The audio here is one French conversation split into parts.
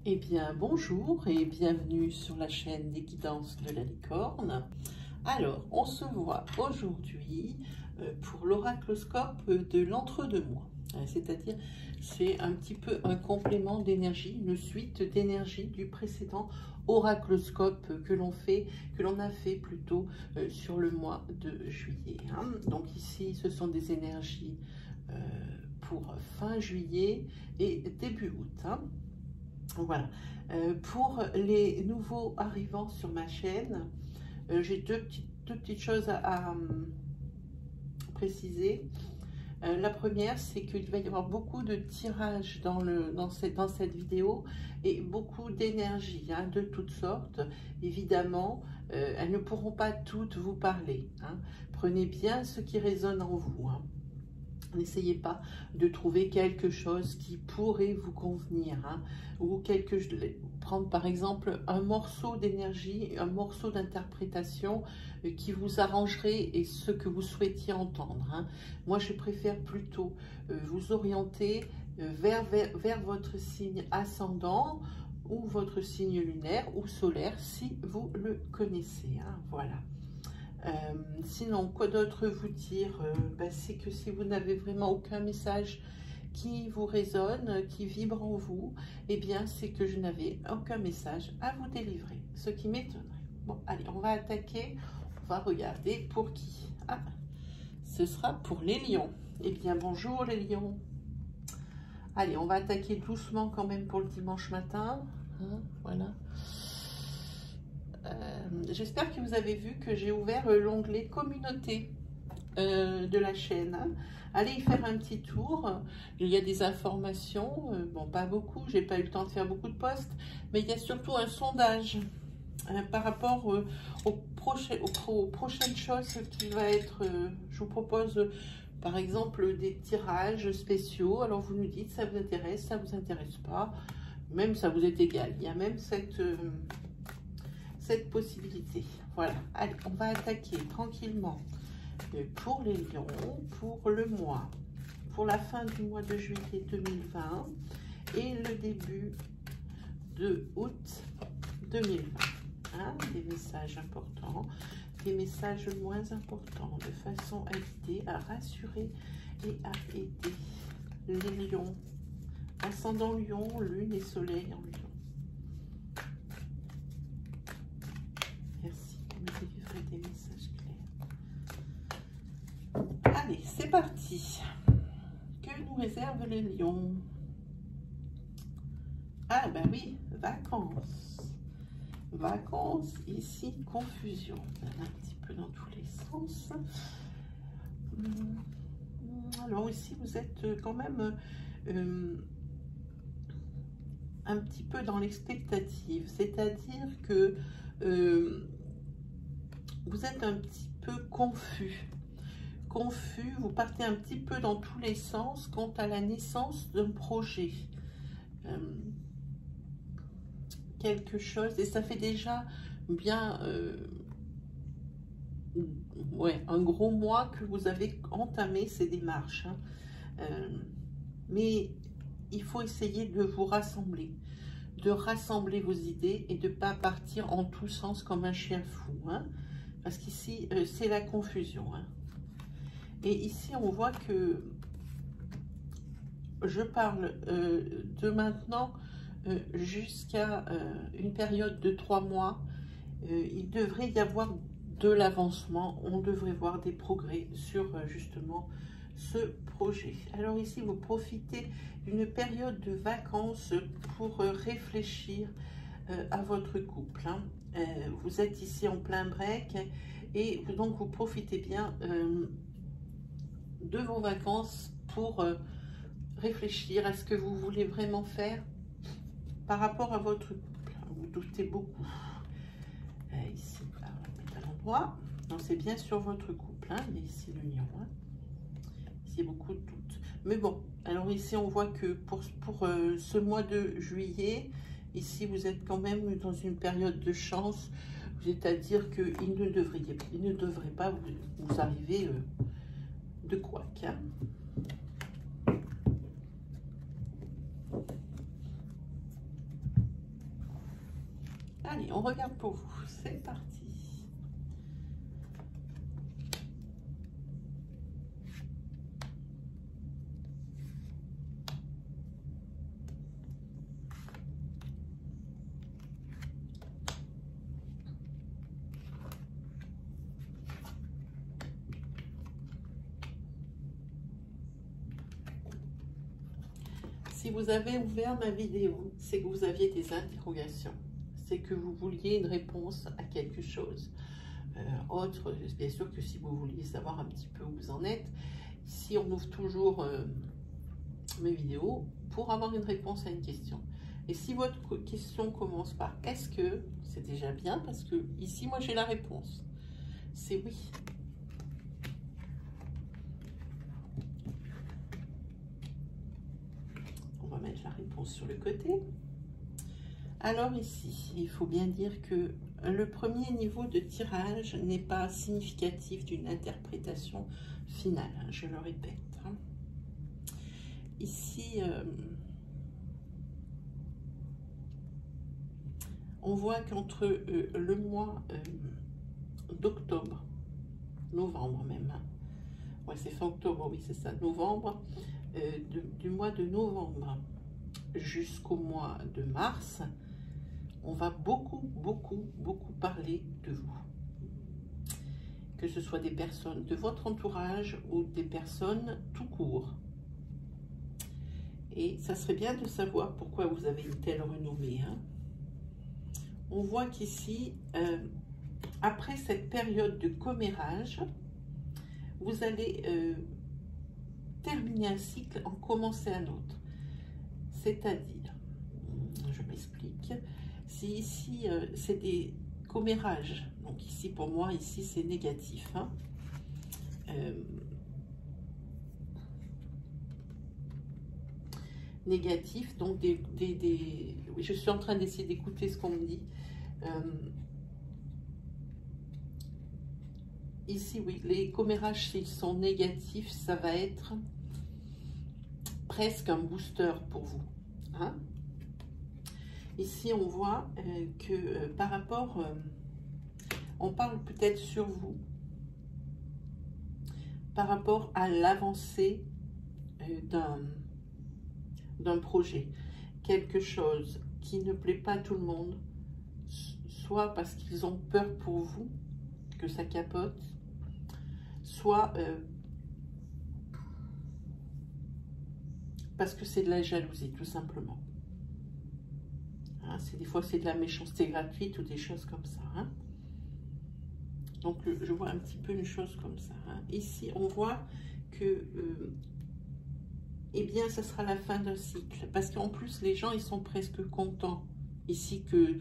Eh bien, bonjour et bienvenue sur la chaîne des guidances de la licorne. Alors, on se voit aujourd'hui pour l'oracloscope de l'entre-deux-mois. C'est-à-dire, c'est un petit peu un complément d'énergie, une suite d'énergie du précédent oracloscope que l'on a fait plutôt sur le mois de juillet. Donc ici, ce sont des énergies pour fin juillet et début août. Voilà. Pour les nouveaux arrivants sur ma chaîne, j'ai deux petites choses à préciser. La première, c'est qu'il va y avoir beaucoup de tirages dans cette vidéo et beaucoup d'énergie de toutes sortes. Évidemment, elles ne pourront pas toutes vous parler. Prenez bien ce qui résonne en vous. N'essayez pas de trouver quelque chose qui pourrait vous convenir, ou prendre par exemple un morceau d'énergie, un morceau d'interprétation qui vous arrangerait et ce que vous souhaitiez entendre. Moi, je préfère plutôt vous orienter vers votre signe ascendant ou votre signe lunaire ou solaire si vous le connaissez. Voilà. Sinon, quoi d'autre vous dire? C'est que si vous n'avez vraiment aucun message qui vous résonne, qui vibre en vous, eh bien, c'est que je n'avais aucun message à vous délivrer, ce qui m'étonnerait. Bon, allez, on va attaquer, on va regarder pour qui. Ce sera pour les lions. Eh bien, bonjour les lions. Allez, on va attaquer doucement quand même pour le dimanche matin. Voilà. J'espère que vous avez vu que j'ai ouvert l'onglet communauté de la chaîne. Allez y faire un petit tour. Il y a des informations, bon, pas beaucoup, j'ai pas eu le temps de faire beaucoup de posts, mais il y a surtout un sondage par rapport aux prochaines choses qui va être. Je vous propose par exemple des tirages spéciaux. Alors vous nous dites ça vous intéresse, ça vous intéresse pas, même ça vous est égal. Il y a même cette possibilité. Voilà, allez, on va attaquer tranquillement pour les lions, pour le mois, pour la fin du mois de juillet 2020 et le début de août 2020. Des messages importants, des messages moins importants, de façon à guider, à rassurer et à aider les lions, ascendant lion, lune et soleil en lion. Merci de me délivrer des messages clairs. Allez, c'est parti. Que nous réservent les lions? Ah ben oui, vacances. Vacances, ici, confusion. Un petit peu dans tous les sens. Alors ici, vous êtes quand même un petit peu dans l'expectative. C'est-à-dire que vous êtes un petit peu confus, vous partez un petit peu dans tous les sens quant à la naissance d'un projet, quelque chose, et ça fait déjà bien un gros mois que vous avez entamé ces démarches, mais il faut essayer de vous rassembler, de rassembler vos idées et de ne pas partir en tous sens comme un chien fou, parce qu'ici, c'est la confusion. Et ici, on voit que je parle de maintenant jusqu'à une période de 3 mois. Il devrait y avoir de l'avancement. On devrait voir des progrès sur justement ce projet. Alors ici, vous profitez d'une période de vacances pour réfléchir à votre couple. Vous êtes ici en plein break et donc vous profitez bien de vos vacances pour réfléchir à ce que vous voulez vraiment faire par rapport à votre couple. Vous doutez beaucoup. Ici, on va mettre à l'endroit. Donc c'est bien sur votre couple, mais ici le lion. Ici beaucoup de doutes. Mais bon, alors ici on voit que pour ce mois de juillet, ici vous êtes quand même dans une période de chance. C'est-à-dire qu'il ne devrait pas vous arriver de couac. Allez, on regarde pour vous. C'est parti. Si vous avez ouvert ma vidéo, c'est que vous aviez des interrogations. C'est que vous vouliez une réponse à quelque chose. Autre, bien sûr que si vous vouliez savoir un petit peu où vous en êtes, ici on ouvre toujours mes vidéos pour avoir une réponse à une question. Et si votre question commence par « est-ce que ?» c'est déjà bien parce que ici moi j'ai la réponse. C'est oui. On va mettre la réponse sur le côté. Alors ici, il faut bien dire que le premier niveau de tirage n'est pas significatif d'une interprétation finale, je le répète. Ici, on voit qu'entre le mois d'octobre, novembre même, ouais, c'est fin octobre, oui c'est ça, novembre, du mois de novembre jusqu'au mois de mars, on va beaucoup parler de vous. Que ce soit des personnes de votre entourage ou des personnes tout court. Et ça serait bien de savoir pourquoi vous avez une telle renommée. Hein. On voit qu'ici, après cette période de commérage, vous allez terminer un cycle, en commencer un autre. C'est-à-dire, je m'explique, si ici c'est des commérages, donc ici pour moi, ici c'est négatif. Hein. Négatif, donc oui, je suis en train d'essayer d'écouter ce qu'on me dit. Ici, oui, les commérages, s'ils sont négatifs, ça va être presque un booster pour vous. Hein. Ici, on voit que par rapport, on parle peut-être sur vous, par rapport à l'avancée d'un projet. Quelque chose qui ne plaît pas à tout le monde, soit parce qu'ils ont peur pour vous, que ça capote, soit parce que c'est de la jalousie, tout simplement. Hein, des fois, c'est de la méchanceté gratuite ou des choses comme ça. Hein. Donc, je vois un petit peu une chose comme ça. Hein. Ici, on voit que, eh bien, ça sera la fin d'un cycle. Parce qu'en plus, les gens, ils sont presque contents ici que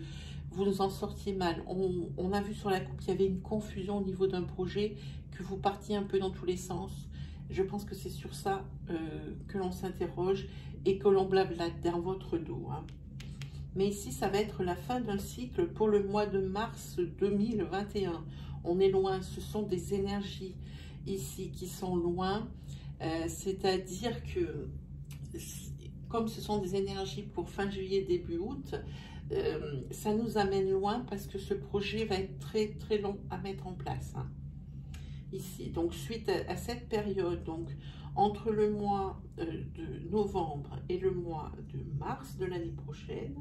vous en sortiez mal. On a vu sur la coupe qu'il y avait une confusion au niveau d'un projet, que vous partiez un peu dans tous les sens. Je pense que c'est sur ça que l'on s'interroge et que l'on blablate dans votre dos. Hein. Mais ici, ça va être la fin d'un cycle pour le mois de mars 2021. On est loin, ce sont des énergies ici qui sont loin. C'est-à-dire que, comme ce sont des énergies pour fin juillet, début août, ça nous amène loin parce que ce projet va être très long à mettre en place. Hein. Ici, donc suite à cette période, donc entre le mois de novembre et le mois de mars de l'année prochaine,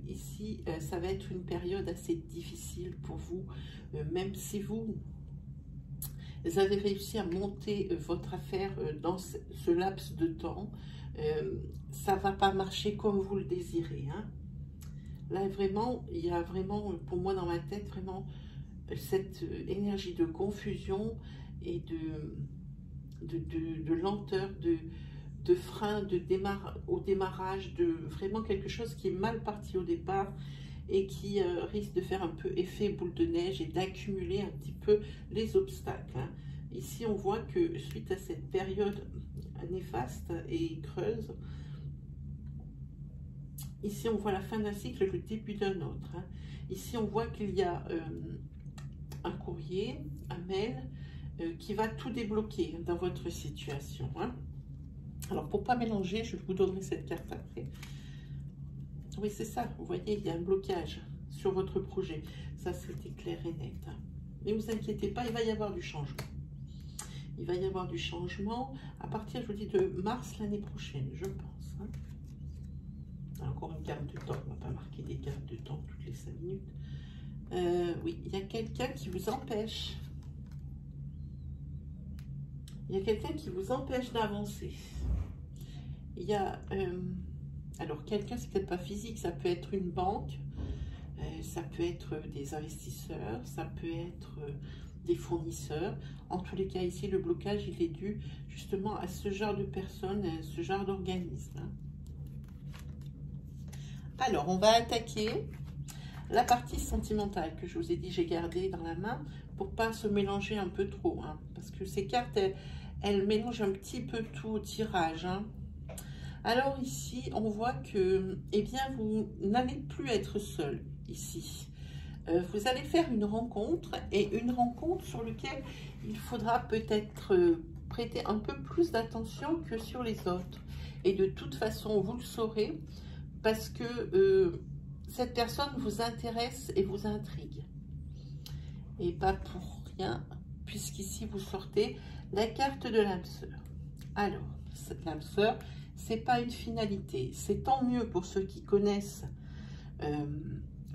ici, ça va être une période assez difficile pour vous, même si vous avez réussi à monter votre affaire dans ce laps de temps, ça ne va pas marcher comme vous le désirez. Hein. Là, vraiment, il y a vraiment, pour moi, dans ma tête, vraiment, cette énergie de confusion et de lenteur, de frein au démarrage, de vraiment quelque chose qui est mal parti au départ et qui risque de faire un peu effet boule de neige et d'accumuler un petit peu les obstacles. Hein. Ici, on voit que suite à cette période néfaste et creuse, ici, on voit la fin d'un cycle, le début d'un autre. Hein. Ici, on voit qu'il y a un courrier, un mail, qui va tout débloquer dans votre situation. Hein. Alors, pour ne pas mélanger, je vous donnerai cette carte après. Oui, c'est ça. Vous voyez, il y a un blocage. sur votre projet. Ça, c'était clair et net. Hein. Mais ne vous inquiétez pas, il va y avoir du changement. Il va y avoir du changement à partir, je vous dis, de mars l'année prochaine, je pense. Hein. Encore une carte de temps, on ne va pas marquer des cartes de temps toutes les 5 minutes. Oui, il y a quelqu'un qui vous empêche. Il y a quelqu'un qui vous empêche d'avancer. Il y a... alors, quelqu'un, c'est peut-être pas physique, ça peut être une banque, ça peut être des investisseurs, ça peut être des fournisseurs. En tous les cas, ici, le blocage, il est dû justement à ce genre de personnes, à ce genre d'organisme. Hein. Alors, on va attaquer la partie sentimentale que je vous ai dit, j'ai gardée dans la main pour pas se mélanger un peu trop. Hein, parce que ces cartes, elles mélangent un petit peu tout au tirage. Hein. Alors ici, on voit que, eh bien, vous n'allez plus être seul ici. Vous allez faire une rencontre et une rencontre sur laquelle il faudra peut-être prêter un peu plus d'attention que sur les autres. Et de toute façon, vous le saurez parce que cette personne vous intéresse et vous intrigue. Et pas pour rien, puisqu'ici vous sortez la carte de l'âme sœur. Alors, cette l'âme sœur, c'est pas une finalité. C'est tant mieux pour ceux qui connaissent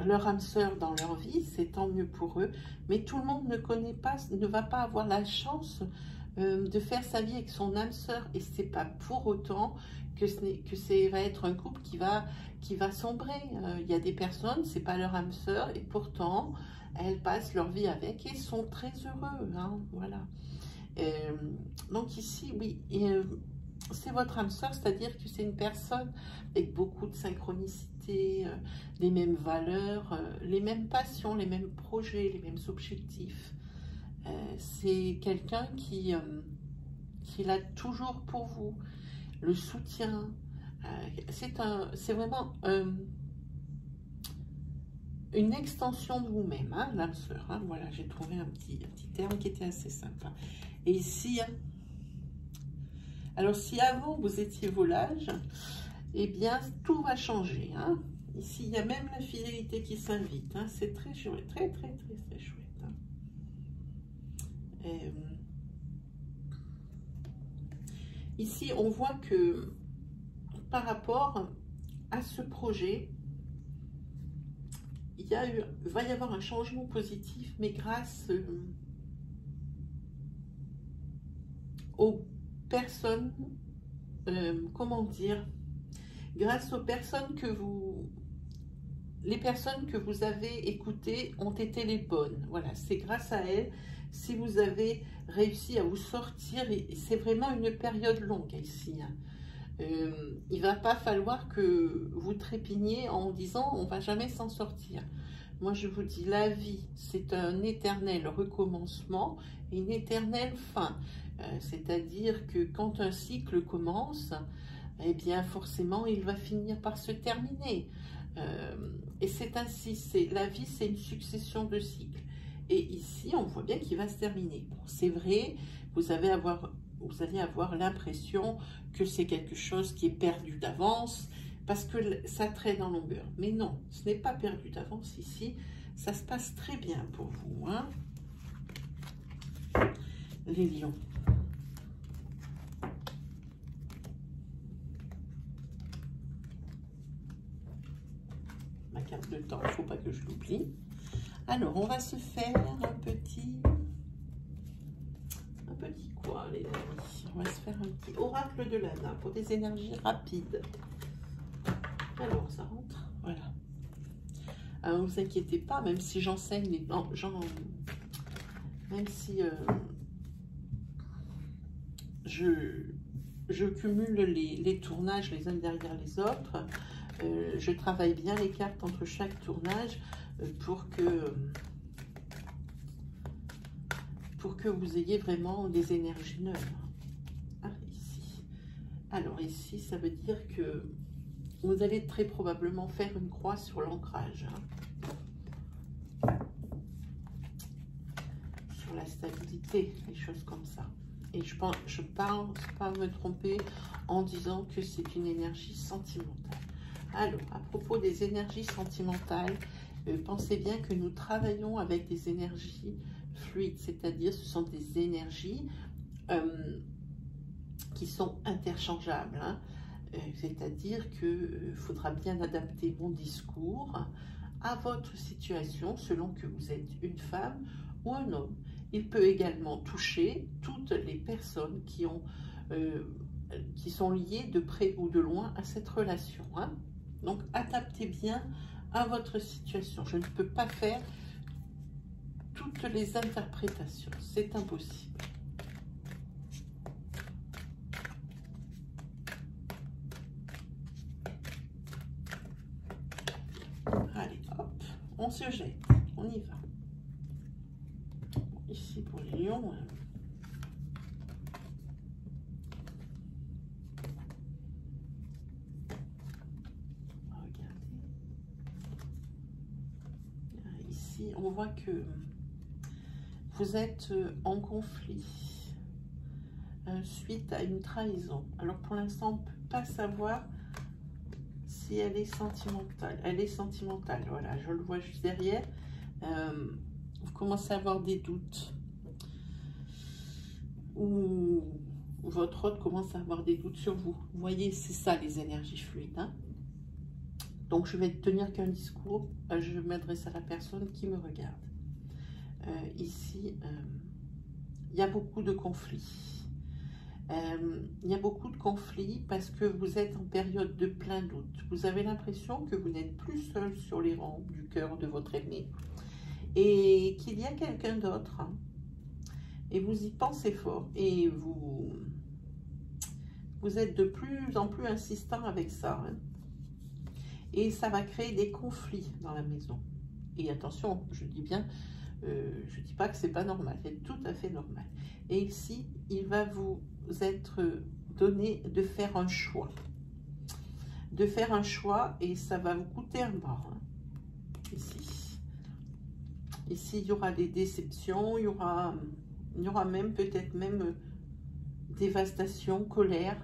leur âme sœur dans leur vie, c'est tant mieux pour eux. Mais tout le monde ne connaît pas, ne va pas avoir la chance de faire sa vie avec son âme sœur. Et c'est pas pour autant que ça va être un couple qui va sombrer. Il y a des personnes, c'est pas leur âme sœur, et pourtant elles passent leur vie avec et sont très heureux. Hein, voilà. Donc ici, oui. C'est votre âme sœur, c'est-à-dire que c'est une personne avec beaucoup de synchronicité, les mêmes valeurs, les mêmes passions, les mêmes projets, les mêmes objectifs. C'est quelqu'un qui l'a toujours pour vous, le soutien. C'est vraiment une extension de vous-même, hein, l'âme sœur. Hein, voilà, j'ai trouvé un petit terme qui était assez sympa. Et ici... Alors, si avant, vous étiez volage, eh bien, tout va changer. Hein. Ici, il y a même la fidélité qui s'invite. Hein. C'est très chouette, très chouette. Hein. Ici, on voit que par rapport à ce projet, il va y avoir un changement positif, mais grâce aux personnes, comment dire, grâce aux personnes les personnes que vous avez écoutées ont été les bonnes. Voilà, c'est grâce à elles si vous avez réussi à vous sortir, et c'est vraiment une période longue ici. Hein. Il ne va pas falloir que vous trépigniez en disant on ne va jamais s'en sortir. Moi, je vous dis, la vie, c'est un éternel recommencement et une éternelle fin. C'est-à-dire que quand un cycle commence, eh bien forcément il va finir par se terminer. Et c'est ainsi, la vie c'est une succession de cycles. Et ici on voit bien qu'il va se terminer. Bon, c'est vrai, vous allez avoir l'impression que c'est quelque chose qui est perdu d'avance, parce que ça traîne en longueur. Mais non, ce n'est pas perdu d'avance ici, ça se passe très bien pour vous. Hein, les lions. Ma carte de temps, il ne faut pas que je l'oublie. Alors, on va se faire un petit quoi, les amis? On va se faire un petit oracle de l'âne pour des énergies rapides. Alors, ça rentre, voilà. Alors, ne vous inquiétez pas, même si j'enseigne les... Non, même si je cumule les tournages les uns derrière les autres, je travaille bien les cartes entre chaque tournage pour que vous ayez vraiment des énergies neuves. Ah, ici. Alors ici, ça veut dire que vous allez très probablement faire une croix sur l'ancrage. Hein. Sur la stabilité, des choses comme ça. Et je pense pas me tromper en disant que c'est une énergie sentimentale. Alors, à propos des énergies sentimentales, pensez bien que nous travaillons avec des énergies fluides, c'est-à-dire ce sont des énergies qui sont interchangeables, hein. C'est-à-dire qu'il faudra bien adapter mon discours à votre situation selon que vous êtes une femme ou un homme. Il peut également toucher toutes les personnes qui sont liées de près ou de loin à cette relation, hein. Donc adaptez bien à votre situation. Je ne peux pas faire toutes les interprétations, c'est impossible. Allez, hop, on se jette, on y va. Ici pour les lions, regardez. Ici, on voit que vous êtes en conflit suite à une trahison. Alors pour l'instant, on ne peut pas savoir si elle est sentimentale. Elle est sentimentale, voilà, je le vois juste derrière. Vous commencez à avoir des doutes. Ou votre hôte commence à avoir des doutes sur vous. Vous voyez, c'est ça les énergies fluides, hein. Donc je vais tenir qu'un discours. Je m'adresse à la personne qui me regarde. Ici, il y a beaucoup de conflits. Il y a beaucoup de conflits parce que vous êtes en période de plein doute. Vous avez l'impression que vous n'êtes plus seul sur les rangs du cœur de votre aimé et qu'il y a quelqu'un d'autre, hein. Et vous y pensez fort et vous êtes de plus en plus insistant avec ça, hein. Et ça va créer des conflits dans la maison. Et attention, je dis bien, je dis pas que c'est pas normal, c'est tout à fait normal. Et ici, il va vous être donné de faire un choix. De faire un choix et ça va vous coûter un bras, hein. Ici, il y aura des déceptions, il y aura même peut-être même dévastation, colère.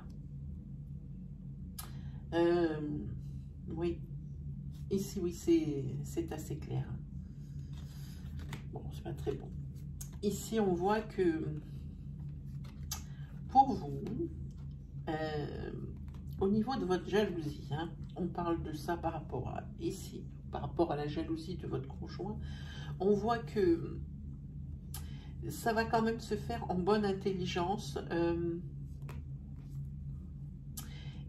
Oui, ici, oui, c'est assez clair. Bon, c'est pas très bon. Ici, on voit que pour vous, au niveau de votre jalousie, hein, on parle de ça par rapport à ici, par rapport à la jalousie de votre conjoint, on voit que ça va quand même se faire en bonne intelligence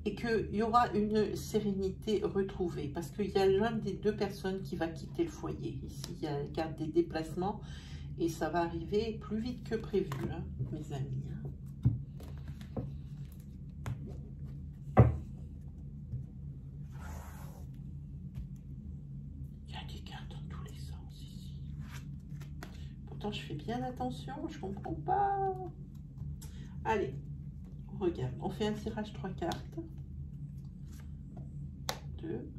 et qu'il y aura une sérénité retrouvée parce qu'il y a l'un des deux personnes qui va quitter le foyer. Ici, il y a la carte des déplacements et ça va arriver plus vite que prévu, hein, mes amis, hein. Il y a des cartes dans tous les sens ici. Pourtant, je fais bien attention, je comprends pas. Allez, on regarde. On fait un tirage 3 cartes. 2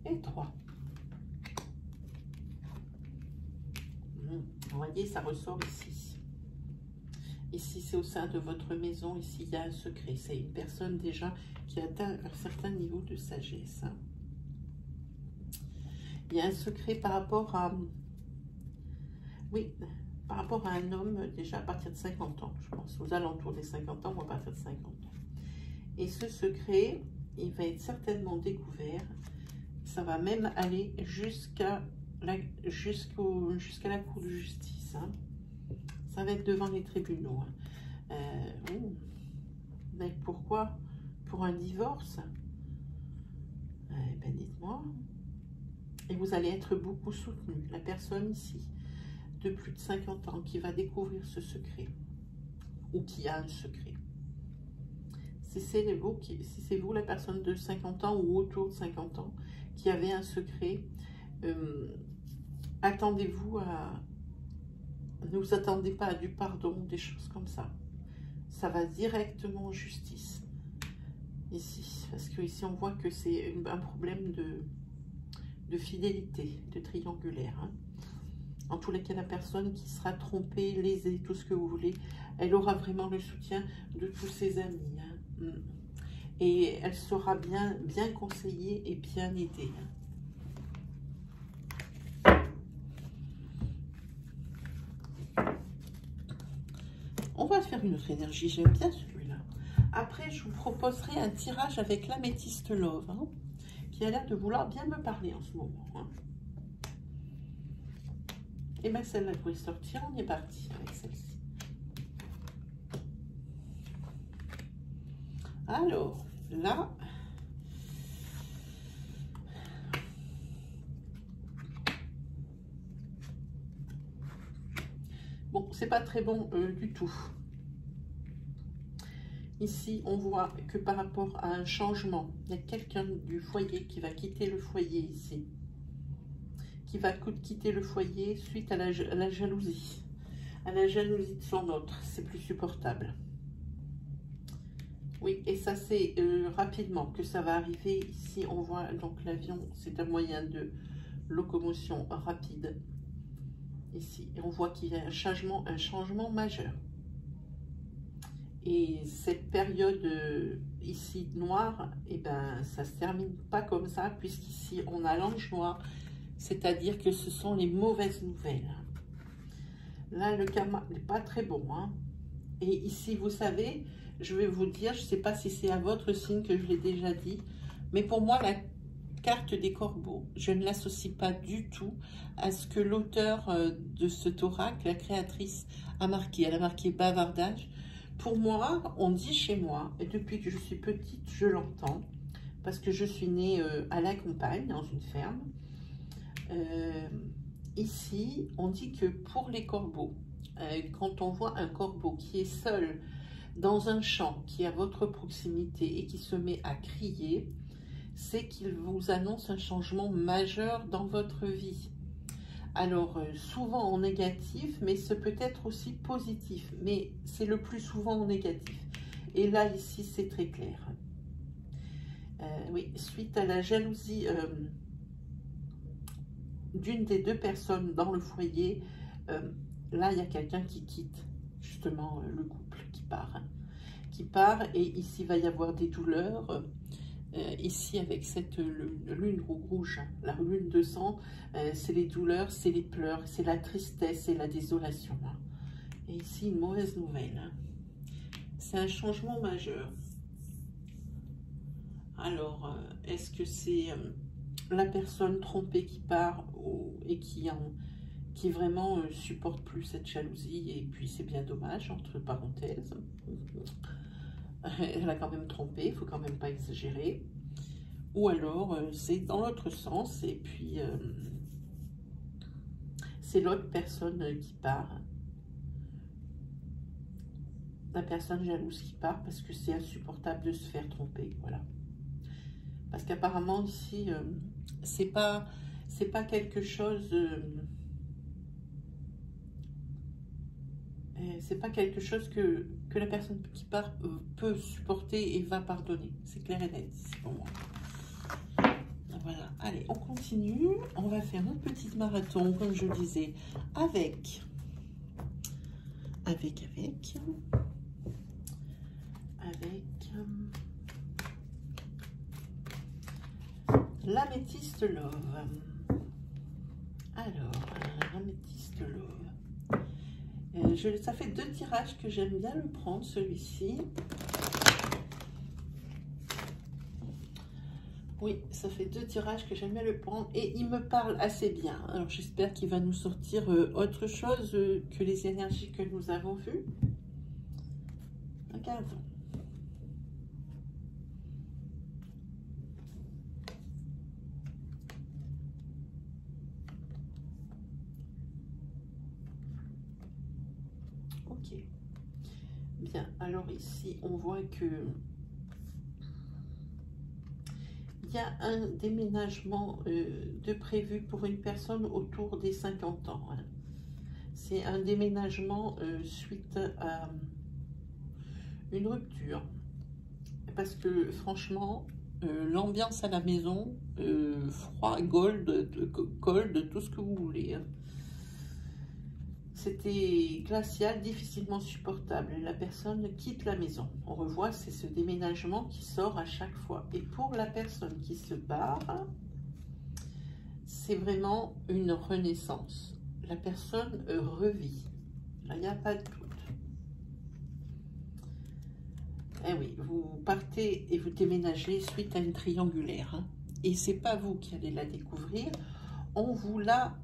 et 3. Vous voyez, ça ressort ici. Ici, c'est au sein de votre maison. Ici, il y a un secret. C'est une personne déjà qui a atteint un certain niveau de sagesse, hein. Il y a un secret par rapport à... Oui, par rapport à un homme déjà à partir de 50 ans, je pense. Aux alentours des 50 ans ou à partir de 50 ans. Et ce secret, il va être certainement découvert. Ça va même aller jusqu'à la cour de justice, hein. Ça va être devant les tribunaux, hein. Mais pourquoi? Pour un divorce? Ben dites-moi. Et vous allez être beaucoup soutenu. La personne ici, de plus de 50 ans, qui va découvrir ce secret, ou qui a un secret. Si c'est vous, la personne de 50 ans ou autour de 50 ans, qui avait un secret, attendez-vous à... Ne vous attendez pas à du pardon, des choses comme ça. Ça va directement en justice. Ici, parce que ici on voit que c'est un problème de fidélité, de triangulaire, hein. En tous les cas, la personne qui sera trompée, lésée, tout ce que vous voulez, elle aura vraiment le soutien de tous ses amis, hein. Et elle sera bien conseillée et bien aidée, hein. faire une autre énergie. J'aime bien celui-là. Après, je vous proposerai un tirage avec l'améthyste Love, hein, qui a l'air de vouloir bien me parler en ce moment. Hein. Et bien, celle-là pourrait sortir. On est parti avec celle-ci. Alors, là... Bon, c'est pas très bon du tout. Ici, on voit que par rapport à un changement, il y a quelqu'un du foyer qui va quitter le foyer ici. Qui va quitter le foyer suite à la jalousie. À la jalousie de son autre. C'est plus supportable. Oui, et ça c'est rapidement que ça va arriver. Ici, on voit donc l'avion, c'est un moyen de locomotion rapide. Ici, et on voit qu'il y a un changement majeur. Et cette période ici noire, eh ben, ça se termine pas comme ça, puisqu'ici on a l'ange noir, c'est-à-dire que ce sont les mauvaises nouvelles. Là, le karma n'est pas très bon. Hein. Et ici, vous savez, je vais vous dire, je ne sais pas si c'est à votre signe que je l'ai déjà dit, mais pour moi, la carte des corbeaux, je ne l'associe pas du tout à ce que l'auteur de cet oracle, la créatrice, a marqué. Elle a marqué bavardage. Pour moi, on dit chez moi, et depuis que je suis petite, je l'entends, parce que je suis née à la campagne, dans une ferme. Ici, on dit que pour les corbeaux, quand on voit un corbeau qui est seul dans un champ, qui est à votre proximité et qui se met à crier, c'est qu'il vous annonce un changement majeur dans votre vie. Alors, souvent en négatif, mais ce peut être aussi positif, mais c'est le plus souvent en négatif. Et là, ici, c'est très clair. Oui, suite à la jalousie d'une des deux personnes dans le foyer, là, il y a quelqu'un qui quitte, justement, le couple qui part, et ici, il va y avoir des douleurs. Ici, avec cette lune rouge, la lune de sang, c'est les douleurs, c'est les pleurs, c'est la tristesse, c'est la désolation. Hein. Et ici, une mauvaise nouvelle. Hein. C'est un changement majeur. Alors, est-ce que c'est la personne trompée qui part et qui vraiment supporte plus cette jalousie, et puis c'est bien dommage, entre parenthèses. Elle a quand même trompé, il faut quand même pas exagérer. Ou alors c'est dans l'autre sens, et puis c'est l'autre personne qui part. La personne jalouse qui part parce que c'est insupportable de se faire tromper, voilà. Parce qu'apparemment ici, c'est pas quelque chose... c'est pas quelque chose que la personne qui part peut supporter et va pardonner. C'est clair et net, c'est pour moi. Voilà, allez, on continue. On va faire un petit marathon, comme je le disais, avec l'améthyste Love. Alors, l'améthyste Love. Ça fait 2 tirages que j'aime bien le prendre, celui-ci. Oui, ça fait 2 tirages que j'aime bien le prendre et il me parle assez bien. Alors, j'espère qu'il va nous sortir autre chose que les énergies que nous avons vues. Regardons. Ok. Bien, alors ici, on voit que il y a un déménagement de prévu pour une personne autour des 50 ans. Hein. C'est un déménagement suite à une rupture. Parce que franchement, l'ambiance à la maison, froid, cold, tout ce que vous voulez. Hein. C'était glacial, difficilement supportable. La personne quitte la maison. On revoit, c'est ce déménagement qui sort à chaque fois. Et pour la personne qui se barre, c'est vraiment une renaissance. La personne revit. Là, il n'y a pas de doute. Eh oui, vous partez et vous déménagez suite à une triangulaire. Hein. Et c'est pas vous qui allez la découvrir, on vous l'a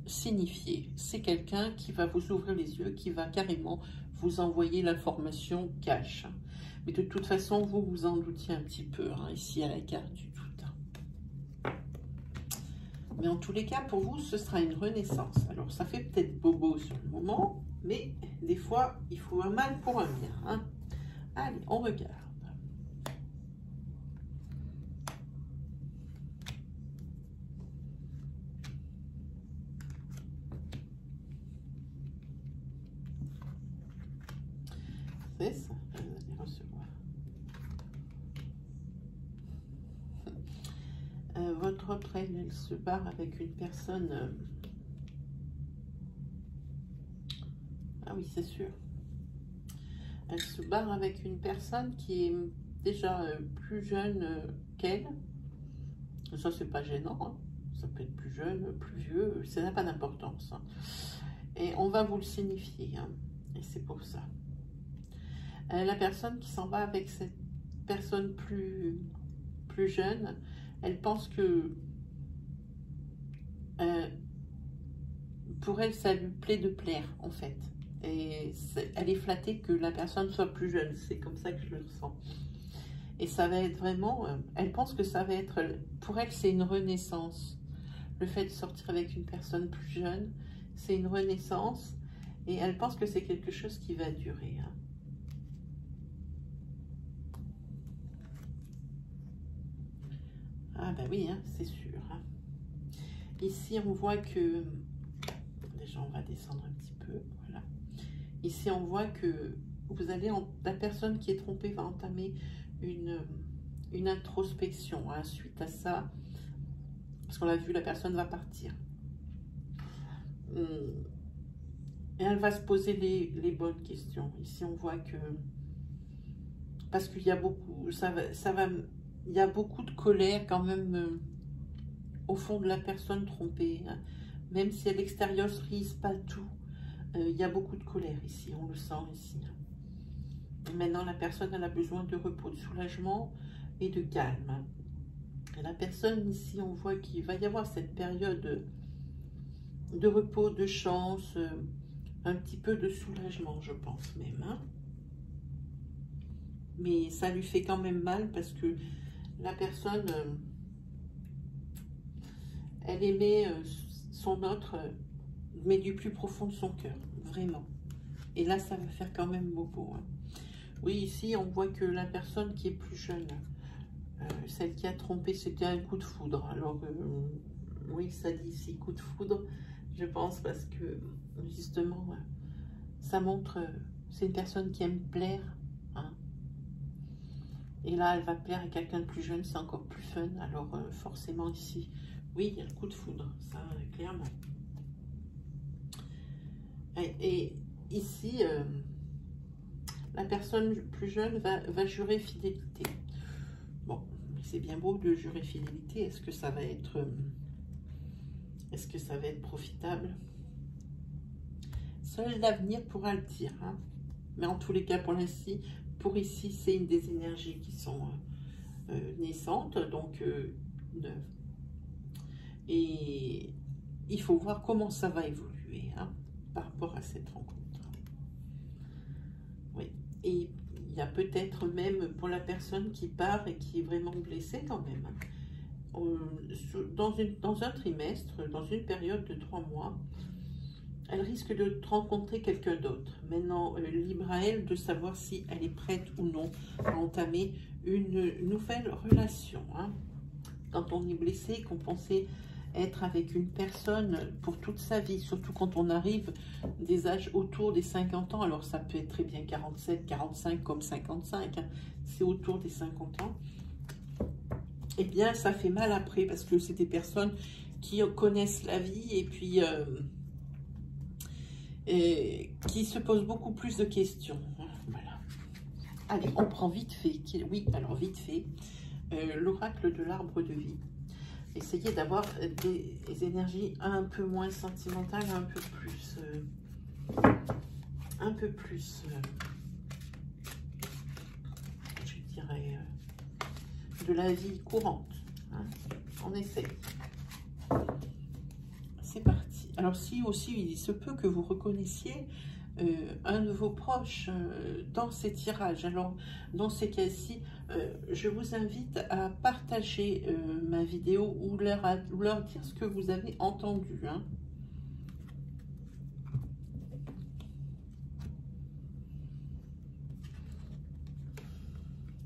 signifié. C'est quelqu'un qui va vous ouvrir les yeux, qui va carrément vous envoyer l'information cash. Mais de toute façon, vous vous en doutiez un petit peu, hein, ici à la carte du doute. Mais en tous les cas, pour vous, ce sera une renaissance. Alors, ça fait peut-être bobo sur le moment, mais des fois, il faut un mal pour un bien. Hein. Allez, on regarde. C'est ça, vous allez recevoir. Votre reine, elle se barre avec une personne... Ah oui, c'est sûr. Elle se barre avec une personne qui est déjà plus jeune qu'elle. Ça, c'est pas gênant. Hein. Ça peut être plus jeune, plus vieux. Ça n'a pas d'importance. Hein. Et on va vous le signifier. Hein. Et c'est pour ça. La personne qui s'en va avec cette personne plus jeune, elle pense que pour elle, ça lui plaît de plaire, en fait. Et elle est flattée que la personne soit plus jeune. C'est comme ça que je le ressens. Et ça va être vraiment... elle pense que ça va être... Pour elle, c'est une renaissance. Le fait de sortir avec une personne plus jeune, c'est une renaissance. Et elle pense que c'est quelque chose qui va durer. Hein. Ah ben oui, hein, c'est sûr. Hein. Ici, on voit que... Déjà, on va descendre un petit peu. Voilà. Ici, on voit que vous allez... La personne qui est trompée va entamer une introspection. Hein, suite à ça, parce qu'on l'a vu, la personne va partir. Et elle va se poser les bonnes questions. Ici, on voit que... Parce qu'il y a beaucoup... il y a beaucoup de colère quand même au fond de la personne trompée. Hein. Même si à l'extérieur ne se rise pas tout, il y a beaucoup de colère ici, on le sent ici. Et maintenant, la personne elle a besoin de repos, de soulagement et de calme. Et la personne ici, on voit qu'il va y avoir cette période de repos, de chance, un petit peu de soulagement, je pense même. Hein. Mais ça lui fait quand même mal parce que la personne, elle aimait son autre, mais du plus profond de son cœur, vraiment. Et là, ça va faire quand même bobo. Hein. Oui, ici, on voit que la personne qui est plus jeune, celle qui a trompé, c'était un coup de foudre. Alors, oui, ça dit ici coup de foudre, je pense, parce que, justement, ça montre, c'est une personne qui aime plaire. Hein. Et là, elle va plaire à quelqu'un de plus jeune, c'est encore plus fun. Alors, forcément, ici, oui, il y a le coup de foudre, ça, clairement. Et ici, la personne plus jeune va jurer fidélité. Bon, c'est bien beau de jurer fidélité. Est-ce que ça va être profitable? Seul l'avenir pourra le dire. Hein. Mais en tous les cas, pour ici, c'est une des énergies qui sont naissantes, donc neuves. Et il faut voir comment ça va évoluer hein, par rapport à cette rencontre. Oui, et il y a peut-être même pour la personne qui part et qui est vraiment blessée quand même. Dans un trimestre, dans une période de 3 mois, elle risque de rencontrer quelqu'un d'autre. Maintenant, libre à elle de savoir si elle est prête ou non à entamer une nouvelle relation. Hein. Quand on est blessé, qu'on pensait être avec une personne pour toute sa vie, surtout quand on arrive des âges autour des 50 ans, alors ça peut être très bien 47, 45 comme 55, hein. C'est autour des 50 ans, eh bien ça fait mal après parce que c'est des personnes qui connaissent la vie et puis qui se posent beaucoup plus de questions. Voilà. Allez, on prend vite fait, oui, alors vite fait, l'oracle de l'arbre de vie. Essayez d'avoir des énergies un peu moins sentimentales, un peu plus dirais, de la vie courante. Hein. On essaye. C'est parti. Alors si aussi il se peut que vous reconnaissiez un de vos proches dans ces tirages. Alors dans ces cas-ci, je vous invite à partager ma vidéo ou leur dire ce que vous avez entendu. Hein.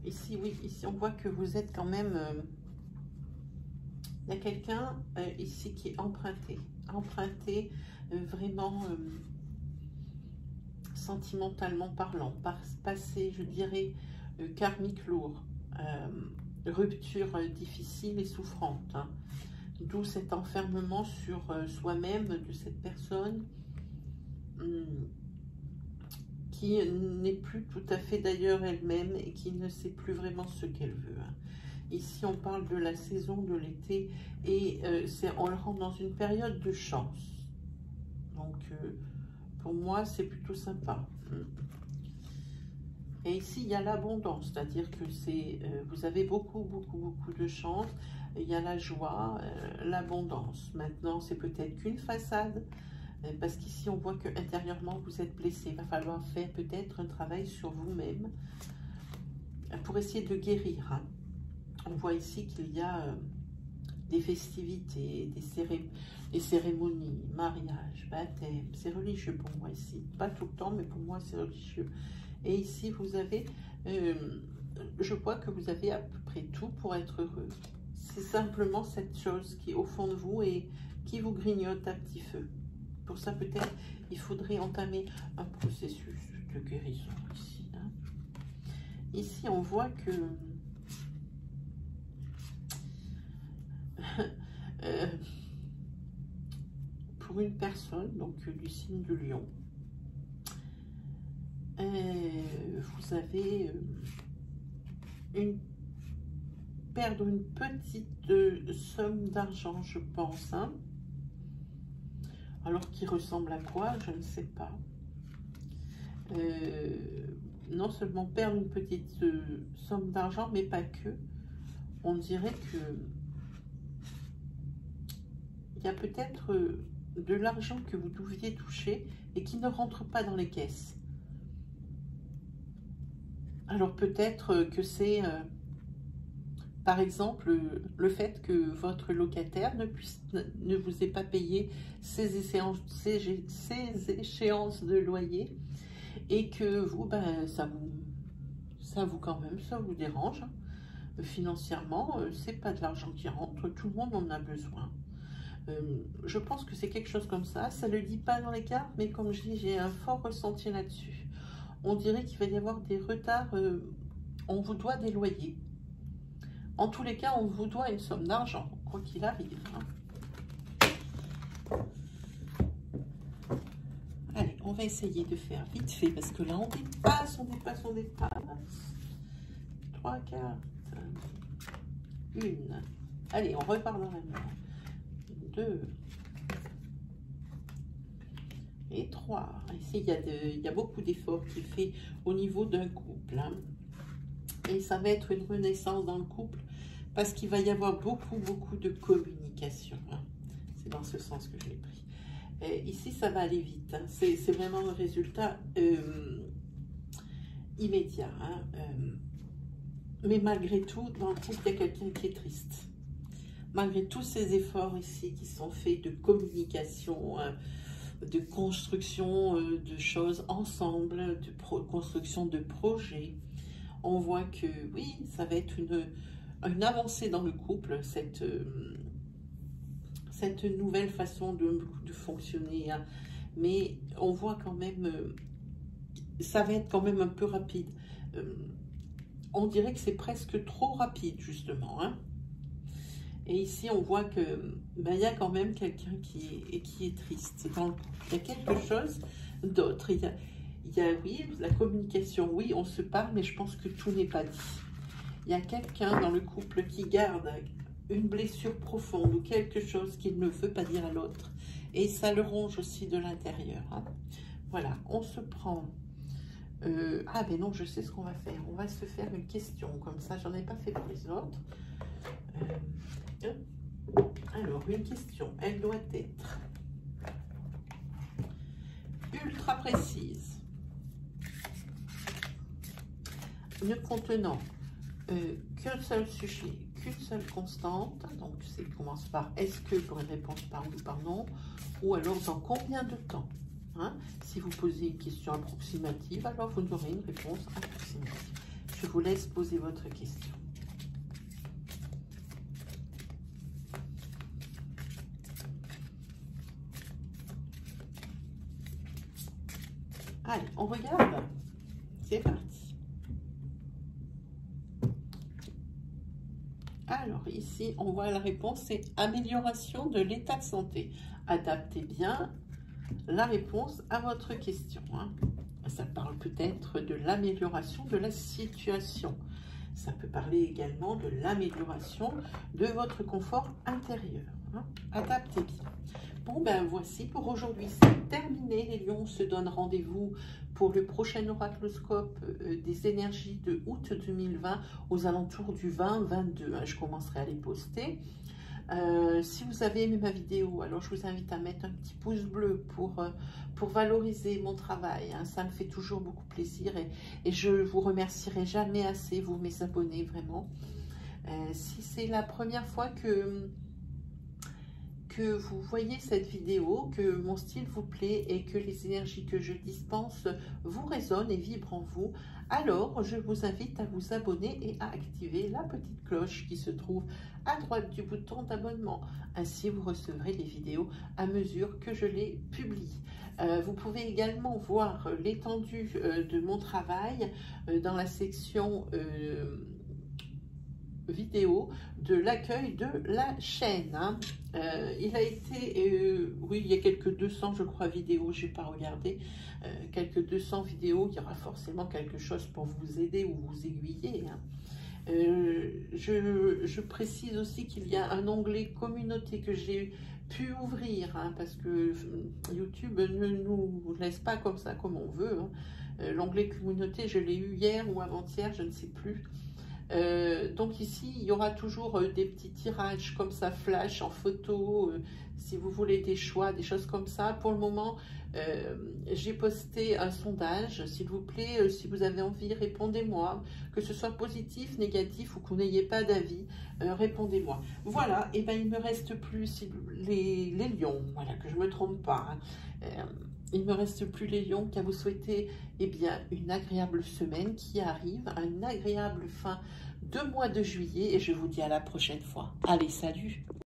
Ici, oui, ici on voit que vous êtes quand même... il y a quelqu'un ici qui est emprunté vraiment sentimentalement parlant, par passé, je dirais, karmique lourd, rupture difficile et souffrante. Hein. D'où cet enfermement sur soi-même de cette personne qui n'est plus tout à fait d'ailleurs elle-même et qui ne sait plus vraiment ce qu'elle veut. Hein. Ici, on parle de la saison de l'été et on le rentre dans une période de chance. Donc, pour moi, c'est plutôt sympa. Et ici, il y a l'abondance, c'est-à-dire que vous avez beaucoup de chance. Il y a la joie, l'abondance. Maintenant, c'est peut-être qu'une façade, parce qu'ici, on voit que intérieurement, vous êtes blessé. Il va falloir faire peut-être un travail sur vous-même pour essayer de guérir. Hein. On voit ici qu'il y a des festivités, des cérémonies, mariage, baptême. C'est religieux pour moi ici. Pas tout le temps, mais pour moi, c'est religieux. Et ici, vous avez, je vois que vous avez à peu près tout pour être heureux. C'est simplement cette chose qui est au fond de vous et qui vous grignote un petit feu. Pour ça, peut-être, il faudrait entamer un processus de guérison ici. Hein. Ici, on voit que... pour une personne, donc du signe de Lion, vous avez perdre une petite somme d'argent, je pense, hein. Alors qui ressemble à quoi, je ne sais pas. Non seulement perdre une petite somme d'argent, mais pas que. On dirait que il y a peut-être de l'argent que vous deviez toucher et qui ne rentre pas dans les caisses. Alors peut-être que c'est, par exemple, le fait que votre locataire ne vous ait pas payé ses échéances de loyer et que vous, ben, ça vous dérange. Financièrement, c'est pas de l'argent qui rentre, tout le monde en a besoin. Je pense que c'est quelque chose comme ça. Ça ne le dit pas dans les cartes, mais comme je dis, j'ai un fort ressenti là-dessus. On dirait qu'il va y avoir des retards. On vous doit des loyers. En tous les cas, on vous doit une somme d'argent, quoi qu'il arrive. Hein. Allez, on va essayer de faire vite fait, parce que là, on dépasse. 3 cartes. 1. Allez, on repart dans la main. 2 et 3. Ici, il y a beaucoup d'efforts qui fait au niveau d'un couple. Hein. Et ça va être une renaissance dans le couple parce qu'il va y avoir beaucoup de communication. Hein. C'est dans ce sens que je l'ai pris. Et ici, ça va aller vite. Hein. C'est vraiment un résultat immédiat. Hein. Mais malgré tout, dans le couple, il y a quelqu'un qui est triste. Malgré tous ces efforts ici qui sont faits de communication, de construction de choses ensemble, de construction de projets, on voit que oui, ça va être une avancée dans le couple, cette nouvelle façon de fonctionner. Hein. Mais on voit quand même, ça va être quand même un peu rapide. On dirait que c'est presque trop rapide, justement. Hein. Et ici, on voit que il y a quand même quelqu'un qui est triste. Il y a quelque chose d'autre. Il y a, oui, la communication. Oui, on se parle, mais je pense que tout n'est pas dit. Il y a quelqu'un dans le couple qui garde une blessure profonde ou quelque chose qu'il ne veut pas dire à l'autre. Et ça le ronge aussi de l'intérieur. Hein. Voilà, on se prend Ah ben non, je sais ce qu'on va faire. On va se faire une question. Comme ça, j'en ai pas fait pour les autres. Alors, une question. Elle doit être ultra précise. Ne contenant qu'un seul sujet, qu'une seule constante. Donc, c'est commence par est-ce que pour une réponse par oui ou par non. Ou alors dans combien de temps. Hein? Si vous posez une question approximative, alors vous aurez une réponse approximative. Je vous laisse poser votre question. Allez, on regarde. C'est parti. Alors ici, on voit la réponse, c'est amélioration de l'état de santé. Adaptez bien la réponse à votre question. Hein. Ça parle peut-être de l'amélioration de la situation. Ça peut parler également de l'amélioration de votre confort intérieur. Hein. Adaptez bien. Bon, ben voici pour aujourd'hui, c'est terminé. Les lions se donnent rendez-vous pour le prochain oracloscope des énergies de août 2020 aux alentours du 20-22. Hein. Je commencerai à les poster. Si vous avez aimé ma vidéo, alors je vous invite à mettre un petit pouce bleu pour valoriser mon travail. Hein. Ça me fait toujours beaucoup plaisir et je vous remercierai jamais assez, vous mes abonnés, vraiment. Si c'est la première fois que vous voyez cette vidéo, que mon style vous plaît et que les énergies que je dispense vous résonnent et vibrent en vous, alors je vous invite à vous abonner et à activer la petite cloche qui se trouve à droite du bouton d'abonnement. Ainsi, vous recevrez les vidéos à mesure que je les publie. Vous pouvez également voir l'étendue de mon travail dans la section vidéo de l'accueil de la chaîne. Hein. Il a été, oui, il y a quelques 200, je crois, vidéos, je n'ai pas regardé, quelques 200 vidéos, il y aura forcément quelque chose pour vous aider ou vous aiguiller. Hein. Je précise aussi qu'il y a un onglet communauté que j'ai pu ouvrir, hein, parce que YouTube ne nous laisse pas comme ça, comme on veut. Hein. L'onglet communauté, je l'ai eu hier ou avant-hier, je ne sais plus. Donc ici, il y aura toujours des petits tirages comme ça, flash en photo, si vous voulez des choix, des choses comme ça. Pour le moment, j'ai posté un sondage. S'il vous plaît, si vous avez envie, répondez-moi. Que ce soit positif, négatif ou qu'on n'ayez pas d'avis, répondez-moi. Voilà, et ben il me reste plus les lions, voilà, que je ne me trompe pas. Hein. Il ne me reste plus les lions qu'à vous souhaiter bien, une agréable semaine qui arrive, une agréable fin de mois de juillet et je vous dis à la prochaine fois. Allez, salut!